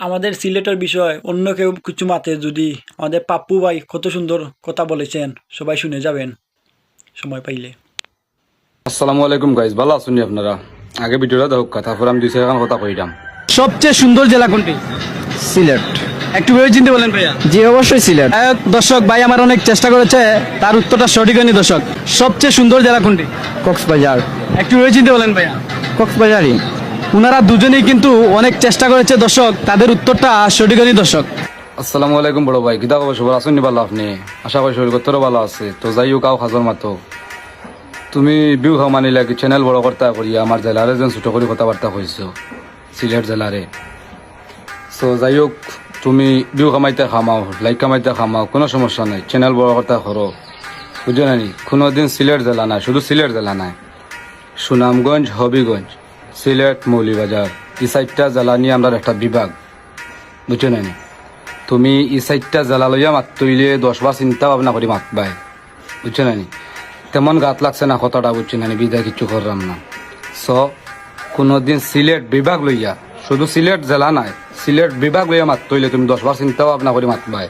আমাদের সিলেটের বিষয় অন্য কেউ কিছু মাতে যদি আমাদের পাপ্পু ভাই কত সুন্দর কথা বলেছেন, সবাই শুনে যাবেন সময় পাইলে। আসসালামু আলাইকুম গাইজ, ভালো আছেন আপনারা? আগে ভিডিওটা দেখুক, তারপর আমি দুই সেকেন্ড কথা কইলাম। সবচেয়ে সুন্দর জেলা কোনটি? সিলেট। একটু ভেবে চিনতে বলেন ভাইয়া। জি অবশ্যই সিলেট। দর্শক ভাই আমার অনেক চেষ্টা করেছে, তার উত্তরটা সঠিক হয়নি। দর্শক, সবচেয়ে সুন্দর জেলা কোনটি? কক্সবাজার। একটু ভেবে চিনতে বলেন ভাইয়া। কক্সবাজারই। ওনারা দুজনেই কিন্তু অনেক চেষ্টা করেছে দর্শক, তাদের উত্তরটা সঠিক হয়নি দর্শক। আসসালামু আলাইকুম বড় ভাই, কিতা খবর? সবার আছেন নি ভালো? আপনি আশা করি শরীর কত্তরও ভালো আছে। তো যাই হোক, খাজর মাতো তুমি বিউ খাও মানিলা কি চ্যানেল বড় করতে করিয়া আমার জেলারে যেন ছোট করে কথাবার্তা কইছো, সিলেট জেলারে। সো যাই হোক, তুমি বিউ কামাইতে খামাও, লাইক কামাইতে খামাও, কোনো সমস্যা নাই, চ্যানেল বড় করতে করো, বুঝো না নি? কোনোদিন সিলেট জেলা নাই, শুধু সিলেট জেলা নাই, সুনামগঞ্জ, হবিগঞ্জ, সিলেট, মৌলিবাজার, এই চারটা জেলা নিয়ে আমরা একটা বিভাগ, বুঝছো না নি? তুমি এই চারটা জেলা লইয়া মাত তৈলে 10 বার চিন্তা ভাবনা করি মাতবাই, বুঝছো না নি? তেমন গাত লাগছে না কথাটা, বুঝছো না নি? বিদায় কিছু করলাম না। সো কোনোদিন সিলেট বিভাগ লইয়া, শুধু সিলেট জেলা নাই, সিলেট বিভাগ লইয়া মাত তৈলে তুমি 10 বার চিন্তা ভাবনা করি মাতবাই।